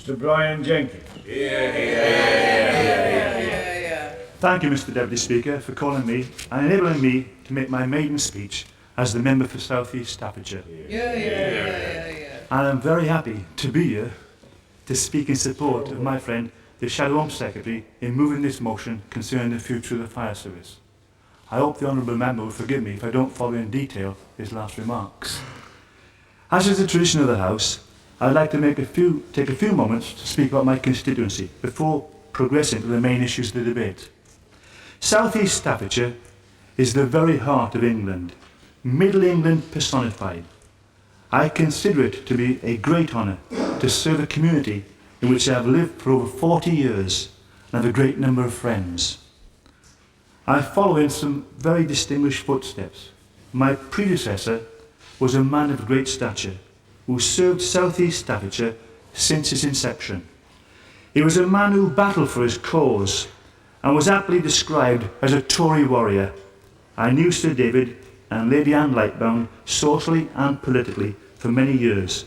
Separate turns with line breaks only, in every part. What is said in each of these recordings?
Mr. Brian Jenkins.
Thank you, Mr. Deputy Speaker, for calling me and enabling me to make my maiden speech as the member for South East Staffordshire. And I'm very happy to be here to speak in support of my friend, the Shadow Home Secretary, in moving this motion concerning the future of the fire service. I hope the Honourable Member will forgive me if I don't follow in detail his last remarks. As is the tradition of the House, I'd like to take a few moments to speak about my constituency before progressing to the main issues of the debate. South East Staffordshire is the very heart of England, Middle England personified. I consider it to be a great honour to serve a community in which I have lived for over 40 years and have a great number of friends. I follow in some very distinguished footsteps. My predecessor was a man of great stature who served South East Staffordshire since its inception. He was a man who battled for his cause and was aptly described as a Tory warrior. I knew Sir David and Lady Anne Lightbound socially and politically for many years,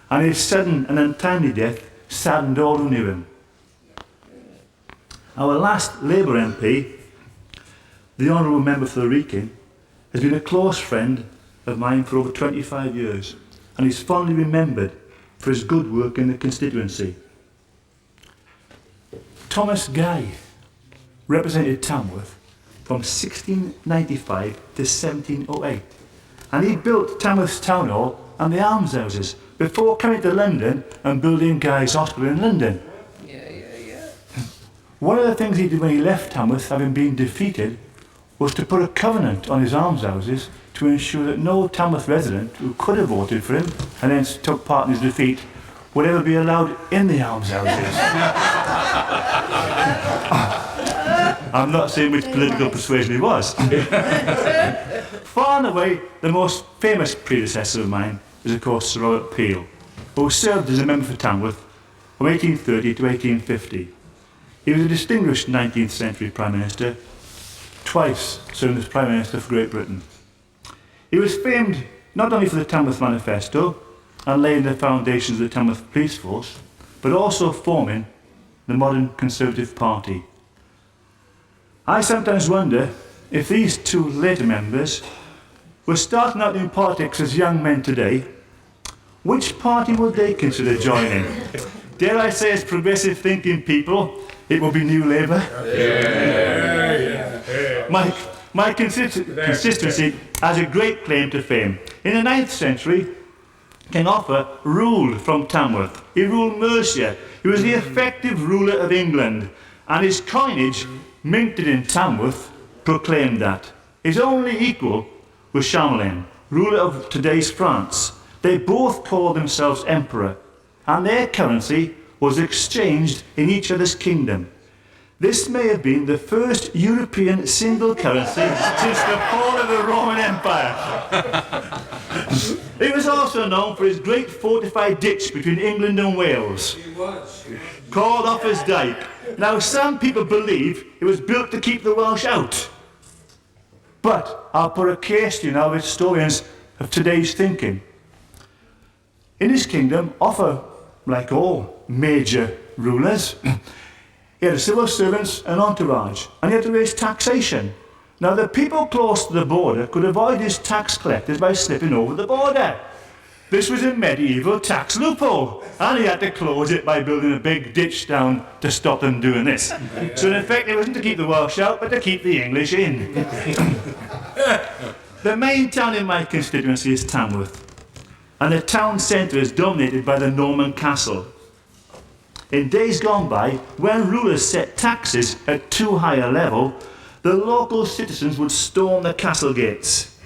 and his sudden and untimely death saddened all who knew him. Our last Labour MP, the Honourable Member for the Wrekin, has been a close friend of mine for over 25 years, and is fondly remembered for his good work in the constituency. Thomas Guy represented Tamworth from 1695 to 1708, and he built Tamworth's Town Hall and the almshouses before coming to London and building Guy's Hospital in London. One of the things he did when he left Tamworth, having been defeated, was to put a covenant on his almshouses to ensure that no Tamworth resident who could have voted for him and then took part in his defeat would ever be allowed in the almshouses. I'm not saying which political persuasion he was. Far and away, the most famous predecessor of mine is, of course, Sir Robert Peel, who served as a member for Tamworth from 1830 to 1850. He was a distinguished 19th century Prime Minister, twice serving as Prime Minister for Great Britain. He was famed not only for the Tamworth Manifesto and laying the foundations of the Tamworth Police Force, but also forming the modern Conservative Party. I sometimes wonder if these two later members were starting out in politics as young men today, which party would they consider joining? Dare I say, as progressive thinking people, it will be New Labour? My constituency has a great claim to fame. In the 9th century, King Offa ruled from Tamworth. He ruled Mercia. He was the effective ruler of England, and his coinage, minted in Tamworth, proclaimed that. His only equal was Chamberlain, ruler of today's France. They both called themselves emperor, and their currency was exchanged in each other's kingdom. This may have been the first European single currency since the fall of the Roman Empire. He was also known for his great fortified ditch between England and Wales, called Offa's Dyke. Now, some people believe it was built to keep the Welsh out. But I'll put a case to you now with historians of today's thinking. In his kingdom, Offa, like all major rulers, he had civil servants and entourage, and he had to raise taxation. Now, the people close to the border could avoid his tax collectors by slipping over the border. This was a medieval tax loophole, and he had to close it by building a big ditch down to stop them doing this. So in effect, it wasn't to keep the Welsh out, but to keep the English in. The main town in my constituency is Tamworth, and the town centre is dominated by the Norman castle. In days gone by, when rulers set taxes at too high a level, the local citizens would storm the castle gates.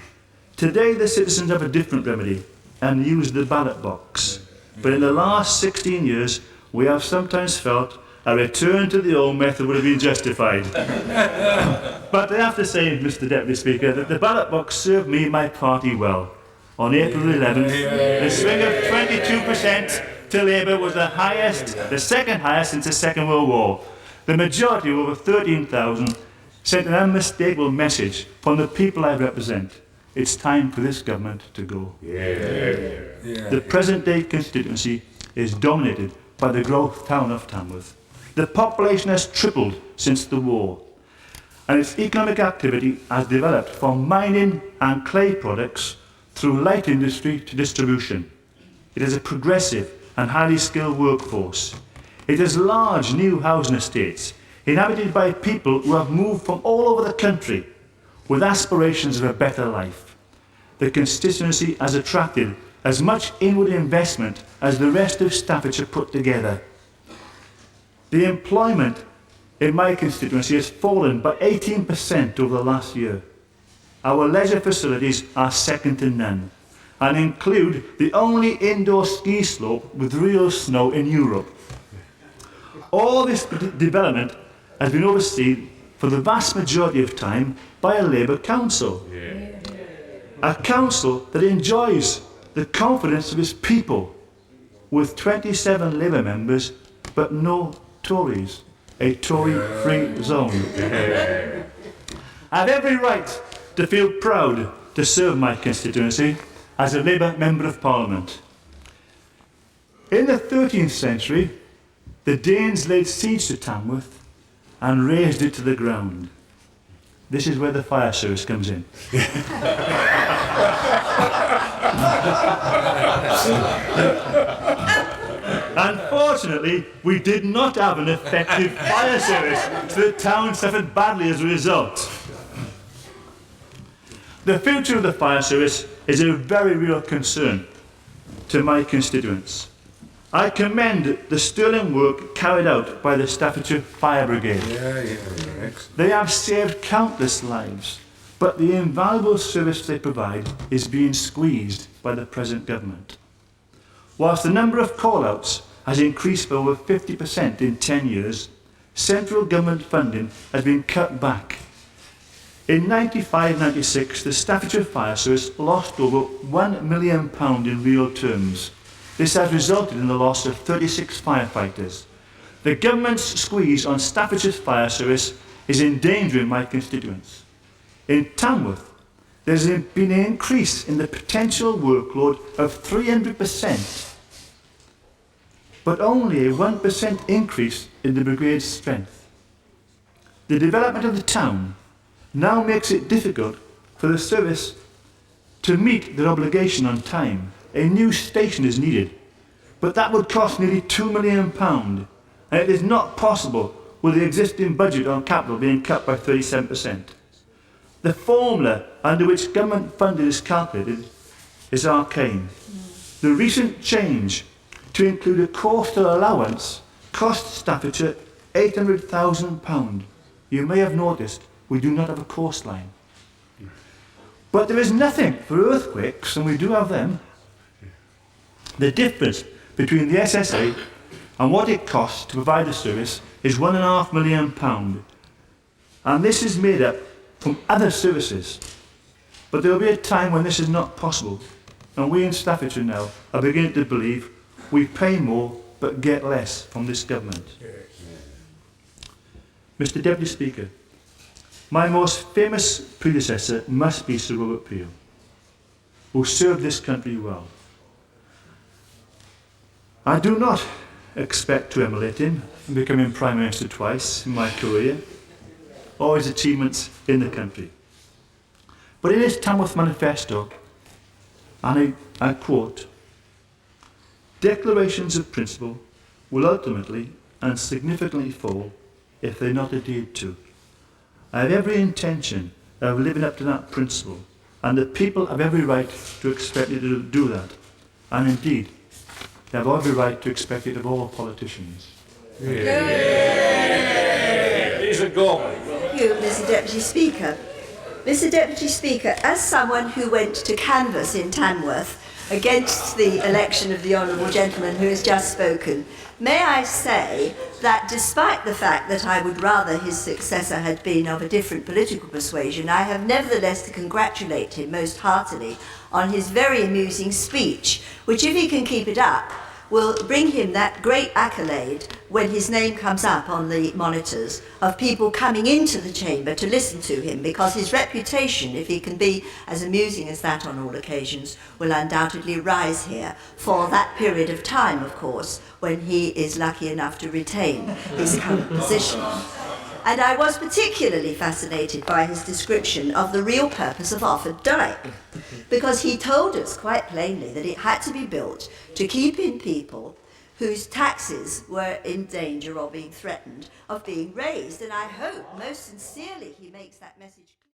Today, the citizens have a different remedy and use the ballot box. But in the last 16 years, we have sometimes felt a return to the old method would have been justified. But I have to say, Mr. Deputy Speaker, that the ballot box served me and my party well. On April 11th, the swing of 22% to Labour was the second highest since the Second World War. The majority of over 13,000 sent an unmistakable message from the people I represent. It's time for this government to go. The present-day constituency is dominated by the growth town of Tamworth. The population has tripled since the war, and its economic activity has developed from mining and clay products through light industry to distribution. It is a progressive and highly skilled workforce. It has large new housing estates inhabited by people who have moved from all over the country with aspirations of a better life. The constituency has attracted as much inward investment as the rest of Staffordshire put together. The employment in my constituency has fallen by 18% over the last year. Our leisure facilities are second to none and include the only indoor ski slope with real snow in Europe. All this development has been overseen for the vast majority of time by a Labour council. A council that enjoys the confidence of its people, with 27 Labour members but no Tories, a Tory-free zone. I have every right to feel proud to serve my constituency as a Labour Member of Parliament. In the 13th century, the Danes laid siege to Tamworth and razed it to the ground. This is where the fire service comes in. Unfortunately, we did not have an effective fire service, so the town suffered badly as a result. The future of the fire service is a very real concern to my constituents. I commend the sterling work carried out by the Staffordshire Fire Brigade. They have saved countless lives, but the invaluable service they provide is being squeezed by the present government. Whilst the number of call-outs has increased by over 50% in 10 years, central government funding has been cut back. In 95-96, the Staffordshire Fire Service lost over £1 million in real terms. This has resulted in the loss of 36 firefighters. The government's squeeze on Staffordshire's fire service is endangering my constituents. In Tamworth, there's been an increase in the potential workload of 300%, but only a 1% increase in the brigade's strength. The development of the town now makes it difficult for the service to meet their obligation on time. A new station is needed, but that would cost nearly £2 million, and it is not possible with the existing budget on capital being cut by 37%. The formula under which government funding is calculated is arcane. The recent change to include a coastal allowance cost Staffordshire £800,000. You may have noticed we do not have a coastline. But there is nothing for earthquakes, and we do have them. The difference between the SSA and what it costs to provide the service is £1.5 million. And this is made up from other services. But there will be a time when this is not possible. And we in Staffordshire now are beginning to believe we pay more but get less from this government. Mr. Deputy Speaker, my most famous predecessor must be Sir Robert Peel, who served this country well. I do not expect to emulate him in becoming Prime Minister twice in my career, or his achievements in the country. But in his Tamworth manifesto, and I quote, "Declarations of principle will ultimately and significantly fall if they're not adhered to. I have every intention of living up to that principle, and the people have every right to expect me to do that. And indeed, they have every right to expect it of all politicians."
He's a goal.
Thank you, Mr. Deputy Speaker. Mr. Deputy Speaker, as someone who went to canvass in Tamworth against the election of the honourable gentleman who has just spoken, may I say that despite the fact that I would rather his successor had been of a different political persuasion, I have nevertheless to congratulate him most heartily on his very amusing speech, which, if he can keep it up, will bring him that great accolade when his name comes up on the monitors of people coming into the chamber to listen to him, because his reputation, if he can be as amusing as that on all occasions, will undoubtedly rise here for that period of time, of course, when he is lucky enough to retain his current position. And I was particularly fascinated by his description of the real purpose of Offord Dyke, because he told us quite plainly that it had to be built to keep in people whose taxes were in danger or being threatened of being raised. And I hope most sincerely he makes that message clear.